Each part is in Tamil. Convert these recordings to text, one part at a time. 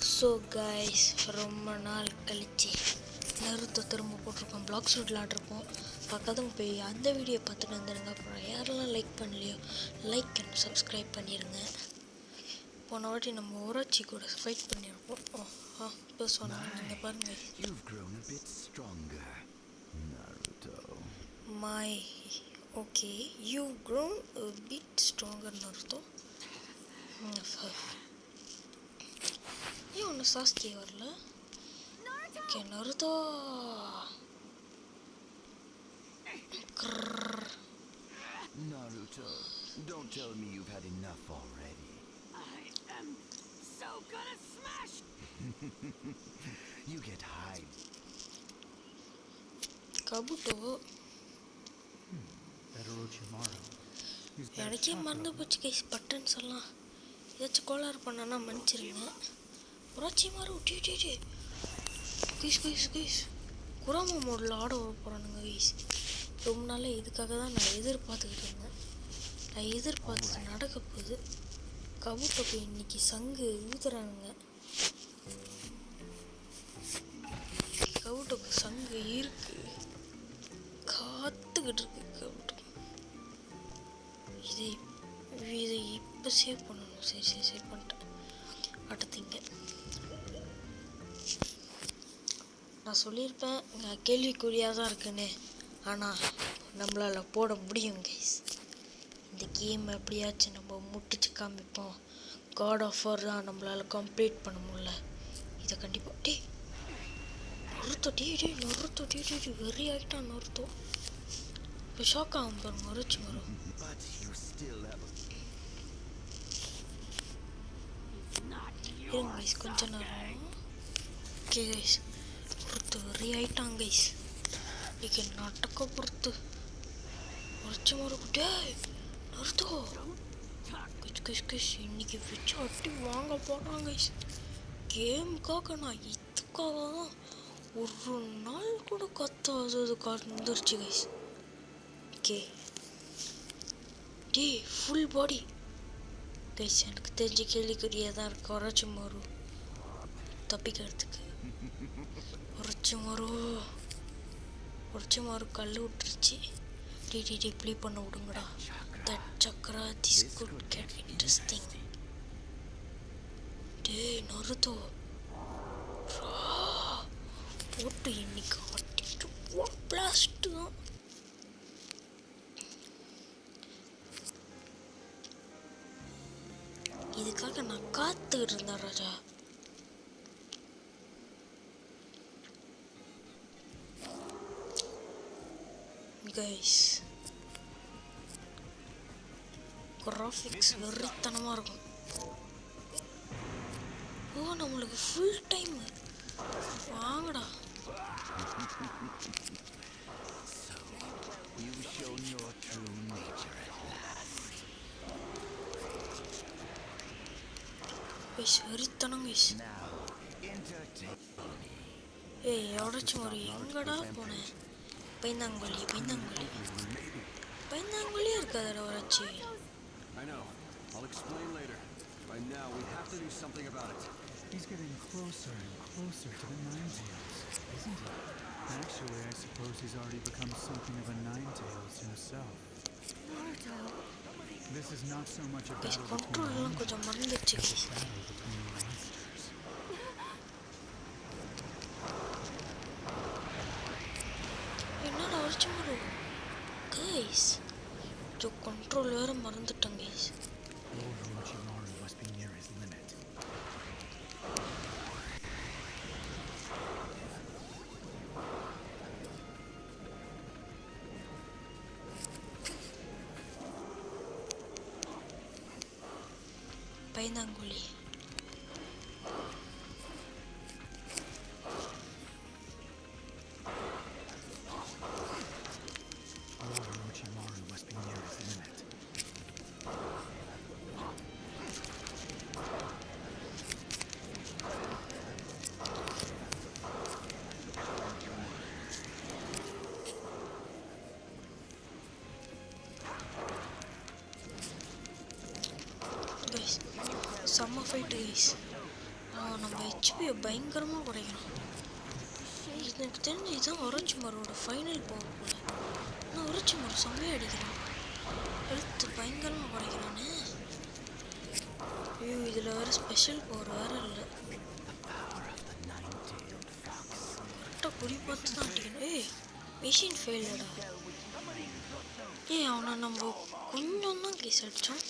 ஸோ கைஸ் ரொம்ப நாள் கழிச்சு நருத்தோ திரும்ப போட்டிருக்கோம். பிளாக் ஷூட் விளாட்ருக்கோம். பக்கத்துக்கு போய் அந்த வீடியோ பார்த்துட்டு வந்துடுங்க. அப்புறம் யாரெல்லாம் லைக் பண்ணலையோ லைக் அண்ட் சப்ஸ்கிரைப் பண்ணிடுங்க. போன வாட்டி நம்ம ஓராச்சி கூட ஃபைட் பண்ணியிருப்போம். இப்போ சொன்னாங்க நீங்கள் பாருங்கள். My okay you grown a bit stronger Naruto. ஏன் ஒன்று சாஸ்கே வரல? Okay நருத்தோ Naruto, don't tell me you've had enough already. I am so gonna smash! You get high. கபுட்டோ எனக்கே மறந்து போச்சு கைஸ். பட்டன்ஸ் எல்லாம் ஏதாச்சும் கோளாறு பண்ணனா மன்னிச்சிருங்க. புராச்சி மாறு விட்டு கைஸ் குராமா மோடில் ஆட போகிறானுங்க கைஸ். ரொம்ப நாள் இதுக்காக தான் நான் எதிர்பார்த்துக்கிட்டு இருந்தேன். நான் எதிர்பார்த்தது நடக்க போகுது. கபுட்டோக்கு இன்னைக்கு சங்கு ஊதுறானுங்க. கபுட்டோக்கு சங்கு இருக்கு, காத்துக்கிட்டு இருக்கு. கபுட்டோ இதை இப்போ சேவ் பண்ணணும். சரி சேவ் பண்ணிட்டேன். அடுத்தீங்க நான் சொல்லியிருப்பேன் கேள்விக்குறியாக தான் இருக்குன்னு. ஆனால் நம்மளால் போட முடியும் கைஸ். இந்த கேம் எப்படியாச்சும் நம்ம முட்டிச்சு காமிப்போம். காட் ஆஃப் வார் தான் நம்மளால் கம்ப்ளீட் பண்ண முடியல. இதை கண்டிப்பாக நொறுத்தோ வெறி ஆகிட்டான் நொறுத்தோ. இப்போ ஷாக் ஆகும் பாருங்க. மறைச்சு வரும். இருங்க கைஸ் கொஞ்ச நேரம். ஓகே கைஸ் பொறுத்து வெறி ஆகிட்டான் கைஸ். இன்னைக்கு நாட்டக்க பொறுத்து மறைச்சு மறுக்கிட்டே நொறுத்தோ கைஸ் இன்னைக்கு வச்சு அட்டி வாங்க போகிறான் கைஸ். கேமுக்காக நான் இதுக்காக தான் ஒரு நாள் கூட கத்தாதது வந்துருச்சு guys. Okay full body guys. எனக்கு தெரிஞ்ச கேள்விக்குறியாக தான் இருக்கு. தப்பிக்கிறதுக்கு உரைச்சி மாறு கல் விட்டுருச்சு. ப்ளீ பண்ண விடுங்கடா. That chakra this could get interesting. நருத்தோ போட்டு இன்னைக்கு ஆட்டிட்டு பிளாஸ்ட் தான். இதுக்காக நான் காத்துக்கிட்டு இருந்தேன் ராஜா. கைஸ் கிராஃபிக்ஸ் வெறித்தனமாக இருக்கும். நம்மளுக்கு ஃபுல் டைம் வாங்கடா. வெறித்தனம் கைஸ். எவடாச்சும் ஒரு எங்கடா போனேன். பைந்தாங்கொல்லியா இருக்காதடா வராச்சு. I know. I'll explain later. Right now, we have to do something about it. He's getting closer and closer to the Nine-Tails, isn't he? Actually, I suppose he's already become something of a Nine-Tails himself. Naruto. This is not so much a battle between கண்ட்ரோல்லாம் கொஞ்சம் மறந்துச்சு. monsters. என்னடா வரைச்சு வரும் கைஸ். கண்ட்ரோல் வேற மறந்துட்டேன் guys. Lord Orochimaru must be near his limit. பைந்தாங்குழி Lord Orochimaru must be near his limit. செம்ம ஃபைட் கைஸ். நம்ம ஹெச்பியை பயங்கரமாக குறைக்கணும். எனக்கு தெரிஞ்சு இதுதான் ஒரச்சுமாரோட ஃபைனல் பவர் போல. ஆனால் ஒரச்சுமார் செம்மையாக அடிக்கிறான், ஹெல்த் பயங்கரமாக குறைக்கிறானே. ஐயோ இதில் வேறு ஸ்பெஷல் பவர் வேறு இல்லை. கரெக்டாக குறி பார்த்து தான் அடிக்கணும். மிஷின் ஃபெயிலடா. அவனை நம்ம கொஞ்சம் தான் கேஸ் அடித்தோம்.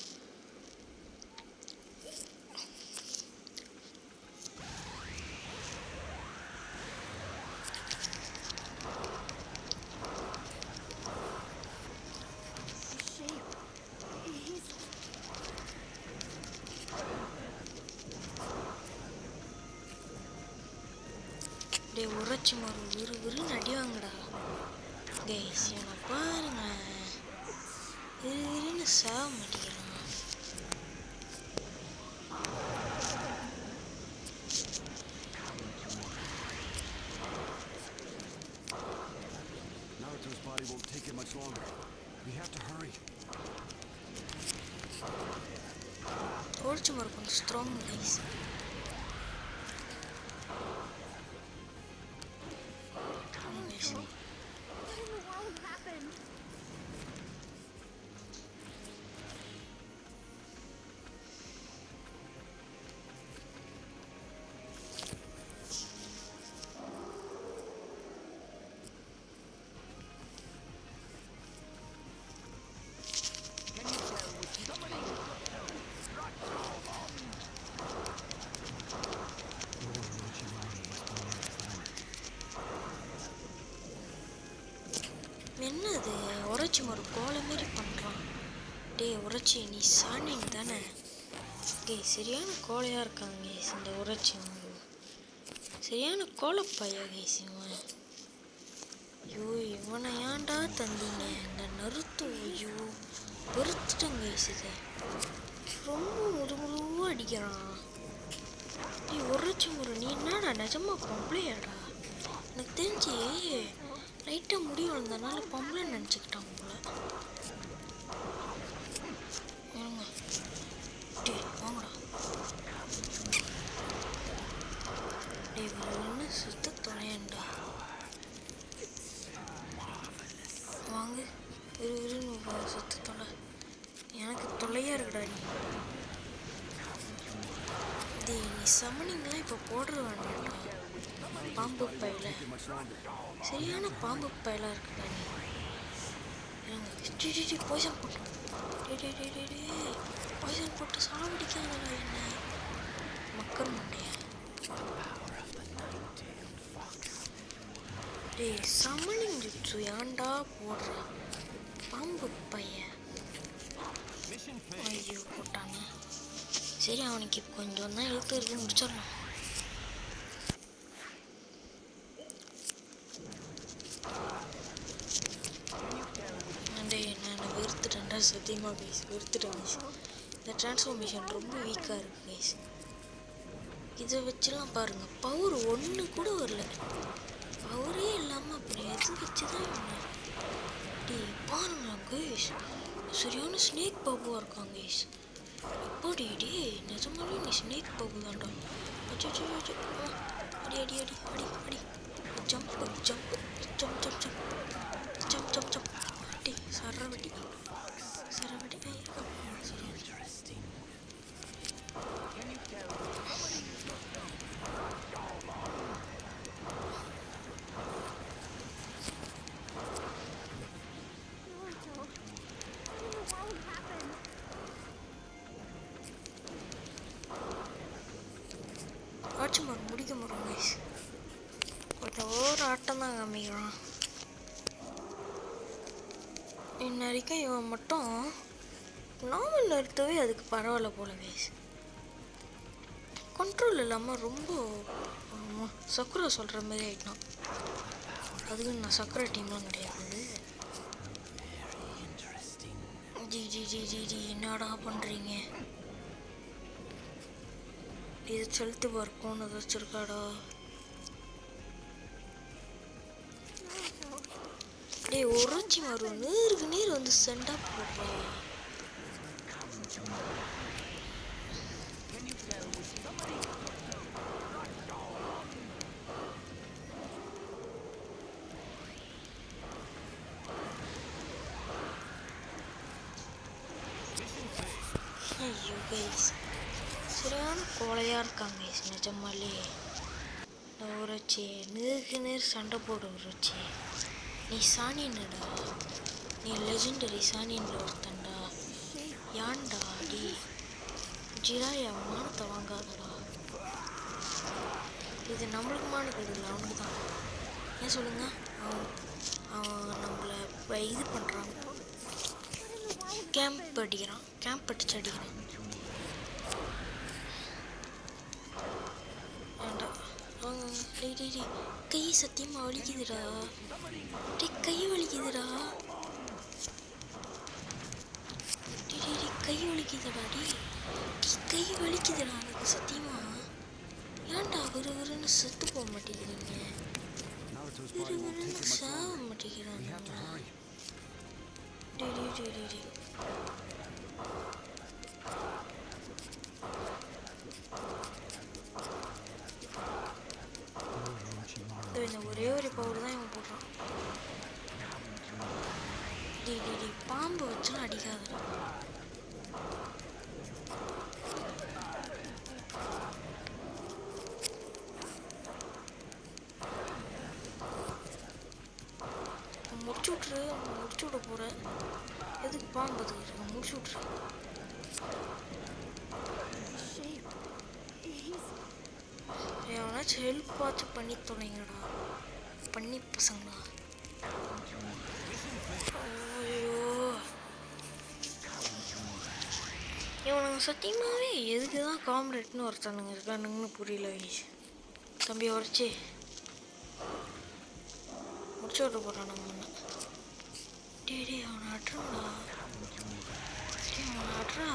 உரைச்சி மாறு விறுவிறுன்னு அடிவாங்கடா கைஸ். இவனை பாருங்க, விறுவிறுன்னு சாக மாட்டேங்கிறான். Naruto's body won't take it much longer. We have to hurry. உரைச்சி மாறு கொஞ்சம் ஸ்ட்ராங் கைஸ். என்னது உரைச்சி ஒரு கோலை மாரி பண்ணுறான். உரைச்சி நீ சாணின் தானே? சரியான கோலையாக இருக்காங்க கேஸ் இந்த உரைச்சி. சரியான கோலப்பையா கேஸ் இவன். ஐயோ இவனை ஏன்டா தந்தீங்க இந்த நருத்தோ? ஐயோ பொறுத்துட்டேன் கேஸ். இதை ரொம்ப முதுமுதுவாக அடிக்கிறான். உரைச்சி முறை நீ என்னடா நிஜமா பொம்பளையாடா? எனக்கு தெரிஞ்சு லைட்டாக முடி வளர்ந்தனால பொம்பளை நினச்சிக்கிட்டான் போல. வாங்கடா என்ன சுத்த தொலையண்டா. வாங்க விறுவிறுன்னு சுத்த தொலை. எனக்கு தொல்லையாக இருக்குடா நீ சமனிங்கெலாம் இப்போ போடுற வேண்டாம்டா. பாம்பு பையில சரியான பாம்பு பையலாக இருக்குடா நீ. பாய்சன் போட்டோம். பாய்சன் போட்டு சாவடிக்காதடா என்ன மக்கள் மண்டைய. சமனிங் ஜுட்சு ஏன்டா போடுற பாம்பு பையன்? ஐயோ போட்டாங்க. சரி அவனுக்கு கொஞ்சம் தான் எழுத்து இருக்கு, முடிச்சிடலாம். நான் வெறுத்துட்டேன்டா சத்தியமாக கைஸ், வெறுத்துட்டேன் கைஸ். இந்த டிரான்ஸ்ஃபார்மேஷன் ரொம்ப வீக்காக இருக்குது கைஸ். இதை வச்சுலாம் பாருங்கள் பவர் ஒன்று கூட வரல. பவரே இல்லாமல் அப்படி எது வச்சு தான் பாருங்களா கைஸ். சரியான ஸ்னேக் பாபுவாக இருக்காங்க கைஸ். எப்படி நிஜமாவே நீ ஸ்னேக் பாபு தான்டா. அடி அடி அடி அடி அடி jump jump jump jump jump jump jump jump அடி சரவடி சரவடி. ஆட்சி மாறு முடிக்க முடியும் கைஸ். கொஞ்சம் ஓவர் ஆட்டம் தான் காமிக்கிறான். இன்ன வரைக்கும் இவன் மட்டும் நார்மல் நிறுத்தவே அதுக்கு பரவாயில்ல போல கைஸ். கண்ட்ரோல் இல்லாமல் ரொம்ப சக்குரா சொல்கிற மாதிரி ஆகிட்டான். அதுக்கு நான் சக்குரா டீம்லாம் கிடையாது. G G G G G என்னடா பண்ணுறீங்க? இது செலுத்து பார்ப்போன்னு வச்சுருக்காடா. உரைச்சி மாறும் நேருக்கு நேர் வந்து செண்டா போடுறா. கைஸ் சரியான கோலையாக இருக்காங்க கைஸ் நிஜமாலே. உரச்சி நேருக்கு நேர் சண்டை போட உரச்சி. நீ சாணியனடா, நீ லெஜெண்டரி சாணியனில் ஒருத்தன்டா. ஏன்டா டி ஜிராயா மானத்தை வாங்காதடா. இது நம்மளுக்கு மானது இல்லை, அவனுக்கு தான். ஏன் சொல்லுங்க, அவன் நம்மளை இப்போ இது பண்ணுறான், கேம்ப் அடிக்கிறான், கேம்ப் அடிச்சு அடிக்கிறான். கை சத்தியமாக வலிக்குதுடா, கை வலிக்குதுடா, கை வலிக்குதுடா, கை வலிக்குதுடா எனக்கு சத்தியமா. ஏன்டா விறுவிறுன்னு செத்து போக மாட்டேங்கிறீங்க, விறுவிறுன்னு சாக மாட்டேங்கிறாங்க. இந்த ஒரே ஒரு பவர் தான் இவன் போடுறான். பாம்பு வச்சுலாம் அடிக்காதடா. முடிச்சு விட போற, எதுக்கு பாம்பு இருக்கு, முடிச்சு விட்ரு. எவனாச்சும் ஹெல்ப் பார்த்து பண்ணி தொலைங்கடா, பண்ணி பசங்களா. ஐயோ இவனுங்க சத்தியமாகவே எதுக்கு தான் காம்ரேட்னு ஒருத்தனுங்க இருக்கானுங்கன்னு புரியல. தம்பி உரைச்சி முடிச்சு விட போகிறான் நம்ம. அவனை அட்றாடா, அவனை அட்றா.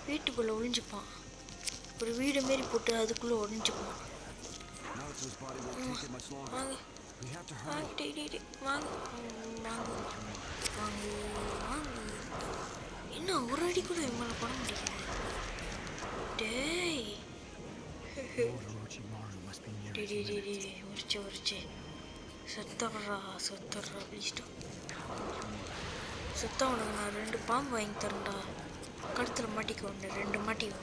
வீட்டுக்குள்ளே ஒளிஞ்சுப்பான், ஒரு வீடு மாரி போட்டு அதுக்குள்ளே ஒளிஞ்சுப்பான். வாங்க என்ன ஒரு அடி கூட என் மேலே பண்ண முடியாது. டேய் உரிச்சு செத்துடுறா ப்ளீஸ்டா. செத்த உனக்கு நான் 2 பாம்பு வாங்கி தரேன்டா, கழுத்தில் மாட்டிக்க ஒன்று 2 மாட்டிக்கோ.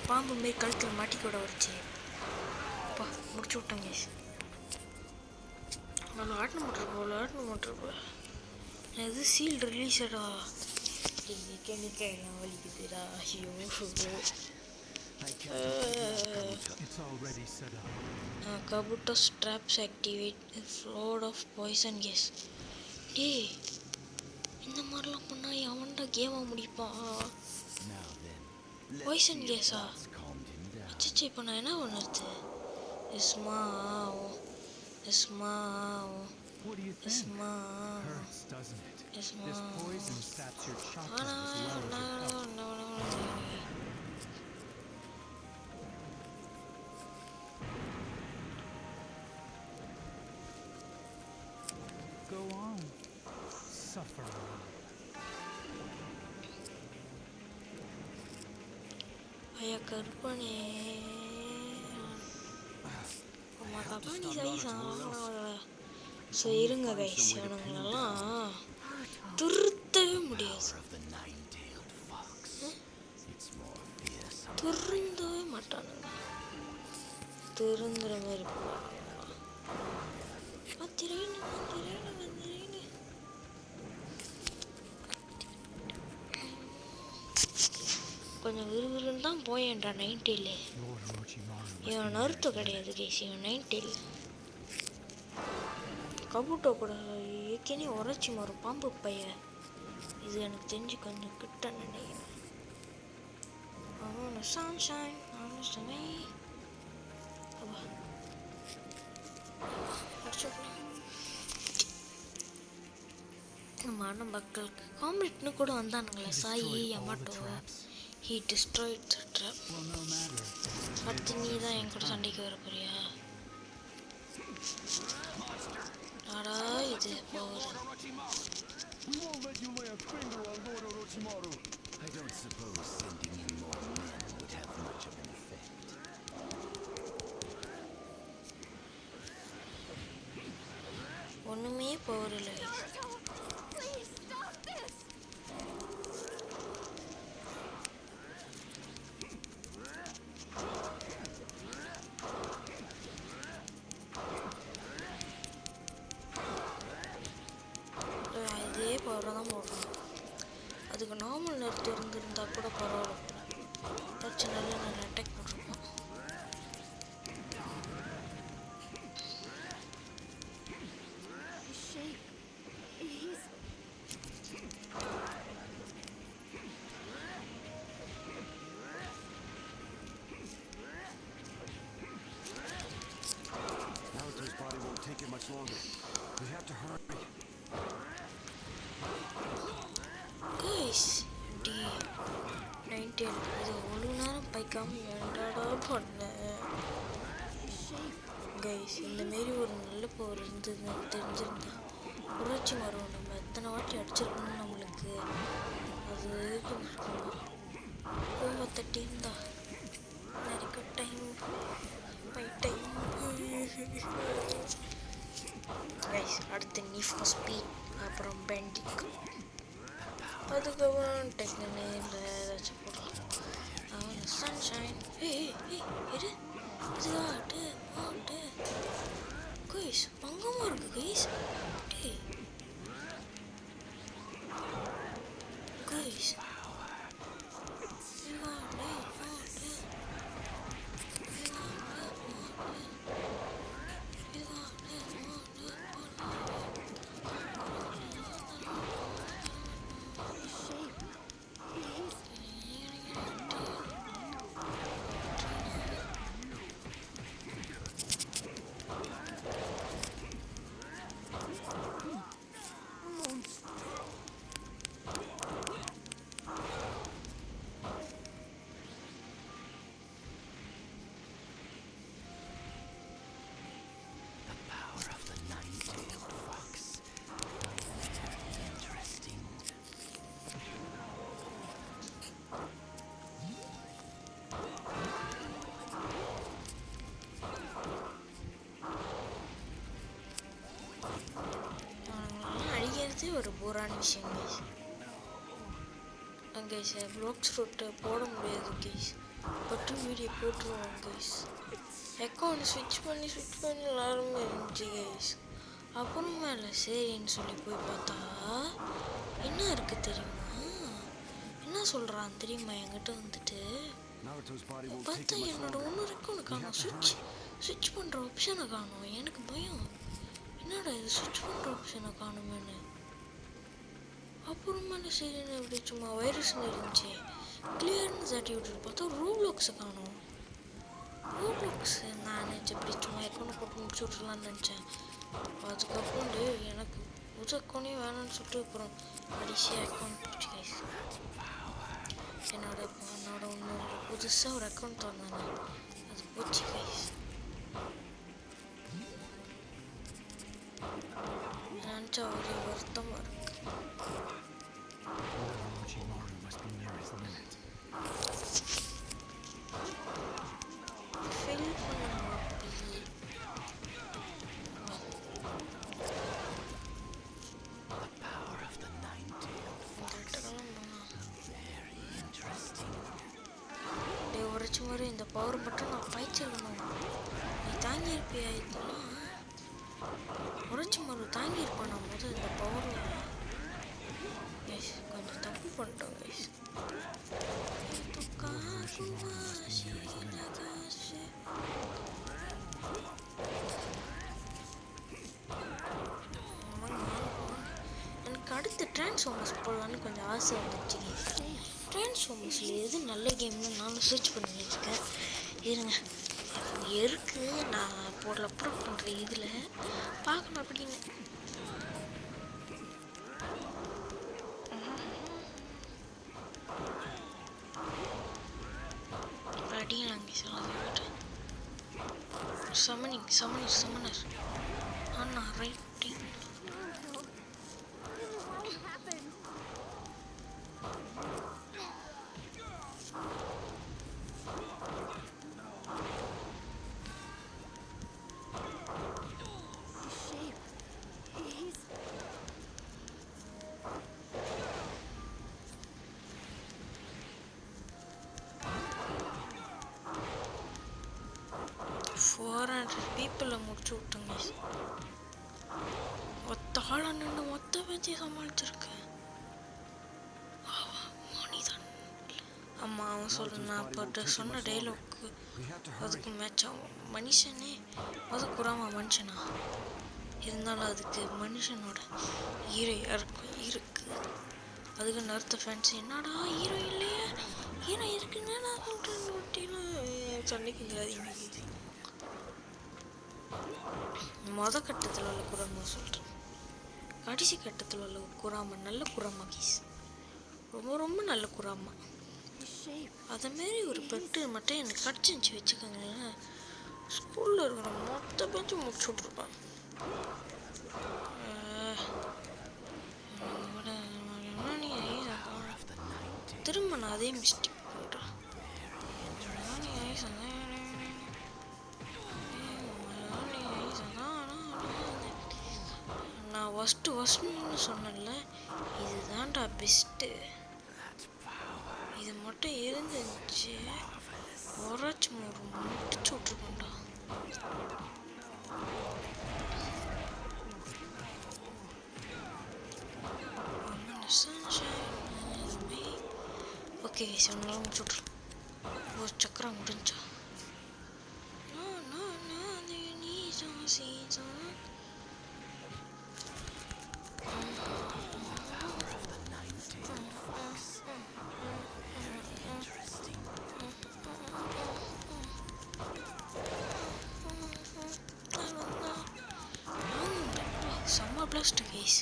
பாம்பு மாரி கழுத்தில் மாட்டிக்கூட வச்சு அப்பா முடிச்சு விட்டாங்க. நான் ஆட்டின மோட்டர் எது சீல் ரிலீஸடா. கெமிக்கெல்லாம் வலிக்குதுடா. ஐயோ Kabuto straps activate a flood of poison gas. டேய் இந்த மாதிரிலாம் பண்ணா எவன்டா கேமை முடிப்பான்? பாய்சன் கேஸா? அச்சச்சு இப்போ நான் என்ன பண்ணுறது? What do you think? Hurts, doesn't it? This poison saps your chakra as well as your health. Go on, suffer on. ஐயா கருப்பனே, கபானி சைஸா? ஸோ இருங்க கைஸ், இவனுங்களெல்லாம் திருத்தவே முடியாது, திருந்தவே மாட்டானுங்க, திருந்துற மாதிரி கொஞ்சம் விறுவிறுன்னு தான் போயேன்டா 90ல். இவன் நருத்து கிடையாது கைஸ், இவன் 90ல். கபூட்டோ கூட ஏற்கனவே உரைச்சி மாறும் பாம்பு பைய. இது எனக்கு தெரிஞ்சு கொஞ்சம் கிட்ட நினைக்கிறேன். அவனோட சன்ஷைன் அவனே நம்ம மக்களுக்கு காம்ரேட்னு கூட வந்தானுங்களே, Sai யமாட்டோ. He destroyed the trap. அடுத்து நீ தான் என் கூட சண்டைக்கு வர போறியா? ஆடா இது போகுது. I don't suppose sending in more men would have much of an effect. ஒண்ணுமே போகல. Please stop this. டீட்டெயில் இது ஒரு நேரம் பைக்காம என்னடா பண்ண கைஸ். இந்தமாரி ஒரு நல்ல பவர் இருந்ததுன்னு தெரிஞ்சிருந்தா புரட்சி மரம் நம்ம எத்தனை வாட்டி அடிச்சிருக்கணும் நம்மளுக்கு அது ஒவ்வொருத்த டீம் தான் நிறைய டைம் கைஸ். அடுத்து நீட் ஃபார் ஸ்பீட், அப்புறம் பெண்டிக், அதுக்கப்புறம் டெக்னில் ஏதாச்சும் போடலாம். அவன் சன்ஷைன் இரு இதுவாட்டு ஆட்டு கைஸ் பங்கமாக இருக்கு கைஸ். கைஸ் ஒரு போரான விஷயம் கைஸ். கைஸ் ப்ளாக்ஸ் ரூட்டை போட முடியாது கைஸ், பட்டு வீடியோ போட்டுருவோம் கைஸ். அக்கௌண்ட் ஸ்விட்ச் பண்ணி எல்லாருமே இருந்துச்சு கைஸ். அப்புறமா இல்லை சரின்னு சொல்லி போய் பார்த்தா என்ன இருக்குது தெரியுமா, என்ன சொல்கிறான் தெரியுமா என்கிட்ட வந்துட்டு பார்த்தா என்னோட இன்னொரு அக்கௌண்ட் காணும், ஸ்விட்ச் பண்ணுற ஆப்ஷனை காணும். எனக்கு பயம், என்னடா இது ஸ்விட்ச் பண்ணுற ஆப்ஷனை காணுமேனு. அப்புறமா சரி எப்படி சும்மா வைரஸ்னு இருந்துச்சு கிளியர்னு தட்டி விட்டுட்டு பார்த்தா ரோப்ளாக்ஸை காணும். ரோப்ளாக்ஸ் நான் நினச்சேன் இப்படி சும்மா அக்கௌண்ட் போட்டு முடிச்சு விட்றலான்னு நினச்சேன். அதுக்கப்புறம் எனக்கு புது அக்கௌண்டே வேணும்னு சொல்லிட்டு அப்புறம் கடைசியாக அக்கௌண்ட் போச்சு கைஸ். என்னோட இன்னொரு புதுசாக ஒரு அக்கௌண்ட் திறந்தானே அது போச்சு கைஸ். நினச்சா ஒரே வருத்தமாக இருக்கு. உரைச்சி மாதிரி இந்த பவர் மட்டும் நான் பாய்ச்சிருக்கணும். நீ தாங்கியிருப்பியா இதெல்லாம்? உரைச்சி மாதிரி தாங்கியிருப்பேன் நான் முதல் இந்த பவரில். கைஸ் கொஞ்சம் தப்பு பண்ணிட்டோம் கைஸ். எனக்கு அடுத்து டிரான்ஸ்ஃபார்மர்ஸ் போடலான்னு கொஞ்சம் ஆசை வந்துச்சு. டிரான்ஸ்ஃபார்மர்ஸில் எது நல்ல கேம்னு நானும் சர்ச் பண்ணி வச்சுருக்கேன். இருங்க இருக்கு நான் போடல அப்புறம் பண்ணுறேன். இதில் பார்க்கணும் அப்படின்னு அடியலாங்க சொல்ல சமனர் அண்ணா ரைட்டிங் பீப்புளை முடிச்சு விட்டுங்க. ஒத்த ஆளா நின்று மொத்த வச்சு சமாளிச்சிருக்கேன். மணிதான் அம்மா அவன் சொல்ல நான் இப்போ சொன்ன டைலாக்கு அதுக்கு மேட்ச் ஆகும். மனுஷனே அது கூறாம மனுஷனா இருந்தாலும் அதுக்கு மனுஷனோட ஹீரோ இருக்கு. அதுக்கு நர்த்த ஃபேன்ஸ் என்னடா ஹீரோ இல்லையா ஹீரோ இருக்குன்னு நான் சொல்கிறேன். ஒட்டிலாம் சண்டைக்குங்காதீங்க. மொதல் கட்டத்தில் உள்ள குராமா சொல்கிறேன், கடைசி கட்டத்தில் உள்ள குராமா நல்ல குராமா கீஸ், ரொம்ப ரொம்ப நல்ல குராமா. His shape. அதேமாரி ஒரு பெட்டு மட்டும் எனக்கு கிடச்சிருந்துச்சி வச்சுக்கோங்களேன், ஸ்கூலில் இருக்கிற மொத்த பேச்சும் முடிச்சு விட்ருப்பேன். திரும்ப நான் அதே மிஸ்டேக் பண்ணுறேன். நான் ஃபஸ்ட்டுன்னு சொன்னேன்ல, இதுதான்டா பெஸ்ட்டு. இது மட்டும் இருந்துச்சு ஒராச்சு முடிச்சு விட்ருக்கோண்டா. ஓகே சொன்னாலும் முடிச்சு விட்ரு. ஒரு சக்கரம் முடிஞ்சா செம்ம பிளாஸ்ட் கேஸ்.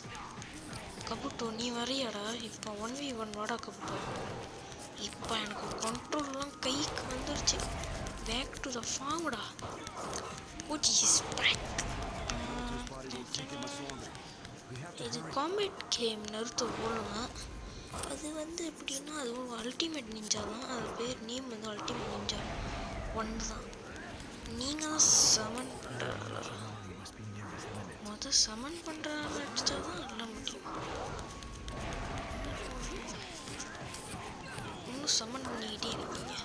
கபுட்டோ நீ வரையாடா, இப்போ 1v1 வாடா கபுட்டோ. இப்போ எனக்கு கண்ட்ரோல்லாம் கைக்கு வந்துருச்சு. பேக் டு த ஃபார்ம்டா. which is back. இது காம்பேட் கேம் நருத்தோ போடலாம். அது வந்து எப்படின்னா அது ஒரு அல்டிமேட் நிஞ்சா தான். அது பேர் நேம் வந்து அல்டிமேட் நிஞ்சா 1 தான். நீங்கள் தான் சமன் பண்ணுறாங்களா? மொதல் சமன் பண்ணுறாங்க அடித்தா தான் எல்லாம் முடியும். இன்னும் சமன் பண்ணிக்கிட்டே இருக்கீங்க.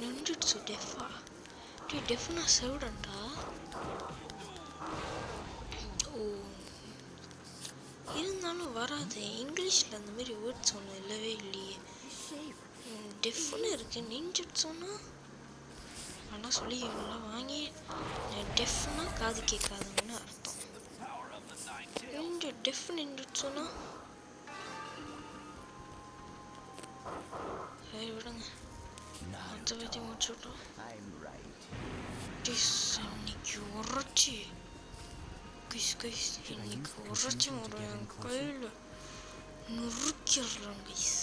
நின்றுடுச்சு டெஃபா. டெஃப்னா செவிடண்டா. ஓ இருந்தாலும் வராது. இங்கிலீஷில் அந்த மாதிரி வேர்ட்ஸ் ஒன்று இல்லவே இல்லையே. டெஃப்னு இருக்கு, நின்றுட்டு சொன்னால் ஆனால் சொல்லிக்கலாம் வாங்கி. டெஃப்னா காது கேட்காதுன்னு அர்த்தம். நின்றுட்டு சொன்னால் சரி விடுங்க. மற்ற பற்றி முடிச்சுட்டோம். இன்னைக்கு உரைச்சி இன்னைக்கு உரைச்சி ஒரு என் கையில் நுறுக்கிடுறோம் கைஸ்.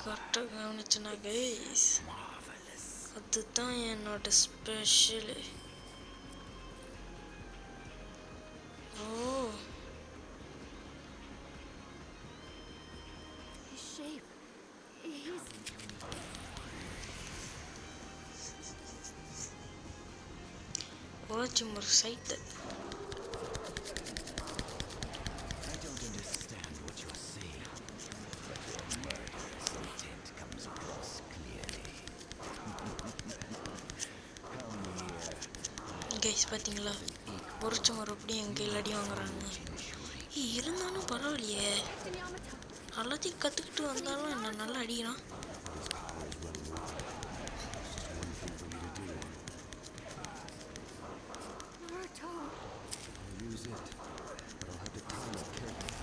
கரெக்டாக கவனிச்சுனா கைஸ், அதுதான் என்னோட special. O Shape. He's watching more site. I don't understand what you're saying, but your murderous intent comes across clearly. Come here. Guys பார்த்தீங்களா, பொறிச்ச மறுபடியும் என் கையில் அடி வாங்குறாங்க. இருந்தாலும் பரவாயில்லையே, எல்லாத்தையும் கற்றுக்கிட்டு வந்தாலும் என்ன நல்லா அடிக்கிறான். Naruto. I'll use it, but I'll have to time it carefully.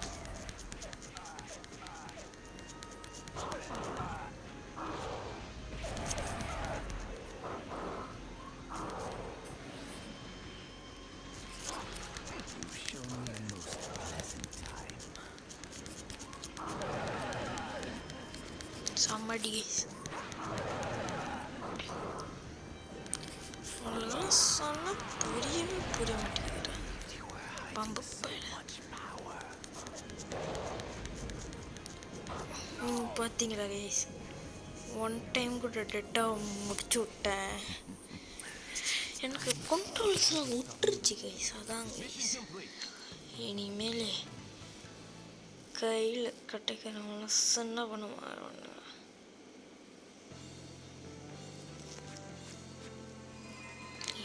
You've shown me a most pleasant time. செம்மடி கைஸ். உங்களெல்லாம் சொன்னால் புரியவே புரிய மாட்டேங்கிறேன். பம்பு பார்த்தீங்களா கைஸ், 1 டைம் கூட டெட்டாக முடிச்சு விட்டேன். எனக்கு கண்ட்ரோல்ஸ்லாம் விட்டுருச்சு கைஸ். அதான் கைஸ், இனிமேல் கையில் கட்டைக்கிறவங்களாம் சின்ன பண்ண மாறுவாங்க.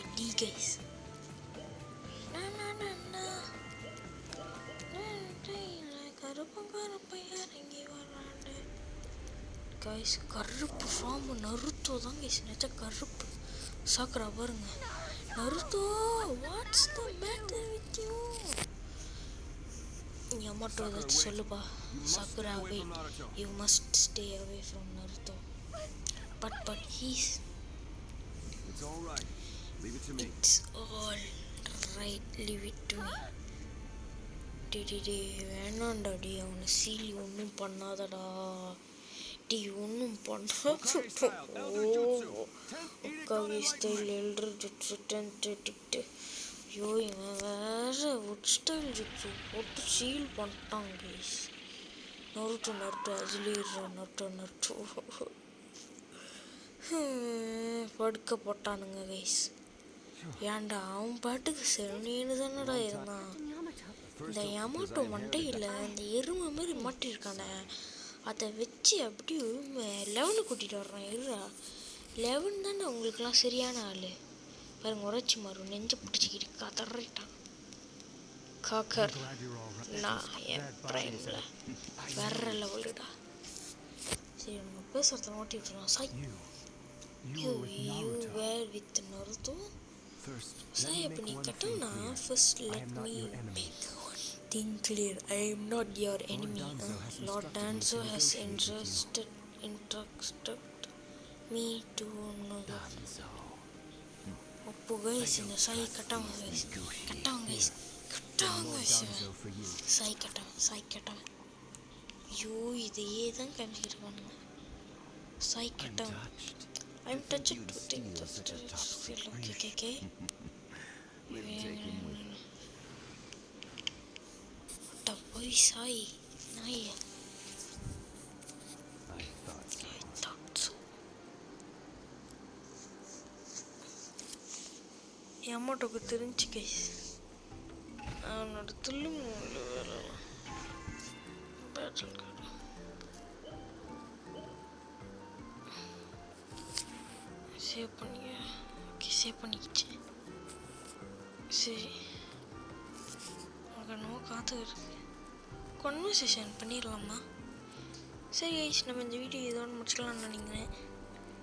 இடி கைஸ். கருப்பை இறங்கி வராண்டு கைஸ். கருப்பு ஃபார்ம் நருத்தோ தான் கைஸ். நினச்சா கருப்பு சாக்குறா பாருங்க. Naruto, what's the matter with you? Yamato ஏதாச்சும் சொல்லுப்பா. Sakura wait, you must stay away from Naruto. But he's It's all right. Leave it to me. It's all right, leave it to me. டே வேணாண்டா டி, அவனை சீலி ஒன்றும் பண்ணாதடா டி, ஒன்றும் பண்ணாதடா. உக்காவி ஸ்டைல் எல்டர் ஜுட்ஸு 10th டிக்ட்டு. ஐயோ இவன் வேற உட் ஸ்டைல் ஜுட்ஸு போட்டு சீல் பண்ணிட்டான் கைஸ். நருட்டோ அதுலேயே நருட்டோ படுக்க போட்டானுங்க கைஸ். ஏன்டா அவன் பாட்டுக்கு செவனேன்னு தானடா இருந்தான். இந்த யமாட்டோ மண்டையில் இந்த எருமை மாதிரி மாட்டிருக்கானே, அதை வச்சு அப்படியே 11 கூட்டிகிட்டு வர்றான். இருடா 11 தானே அவங்களுக்குலாம் சரியான ஆள். பாருங்க உரைச்சி மாறும் நெஞ்சை பிடிச்சிக்கிட்டு கதறிட்டான். காக்கர் நான் என் ப்ரைமில் வேற லெவலுடா. சரி நம்ம பேசுகிறத மாட்டி விட்டுருவோம். Sai you were with Naruto. Sai அப்போ நீ கட்டோன்னா first let me think clear. I am not your enemy. Lord Danzo has entrusted me to know. அப்போ கைஸ் இந்த சாய் கட்டாங்க கைஸ். சாய் கட்டாங்க. ஐயோ இதையே தான் காமிச்சிட்டு இருக்கானுங்க. Sai கட்டாங்க. I'm touched to think that okay. Boy, Sai நாய். I thought so. யமாட்டோக்கு தெரிஞ்சு கைஸ். அவனோட துள்ளும் வேற பேட்டில் கார்டு சேவ் பண்ணிக்க. ஓகே சேவ் பண்ணிக்கிச்சு. சரி உனக்கு என்னவோ காத்து இருக்கு. கன்வர்சேஷன் பண்ணிடலாமா? சரி கைஸ் நம்ம இந்த வீடியோ இதோட முடிச்சுக்கலாம்னு நினைக்கிறேன்.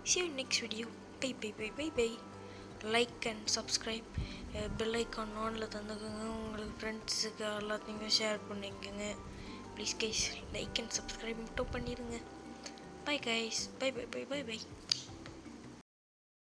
see you next video. Bye. Like and subscribe, bell icon ஆனில் தந்துக்கோங்க. உங்களுக்கு ஃப்ரெண்ட்ஸுக்கு எல்லாத்தையும் ஷேர் பண்ணிக்கோங்க please guys. Like and subscribe மட்டும் பண்ணிடுங்க. Bye guys. பை.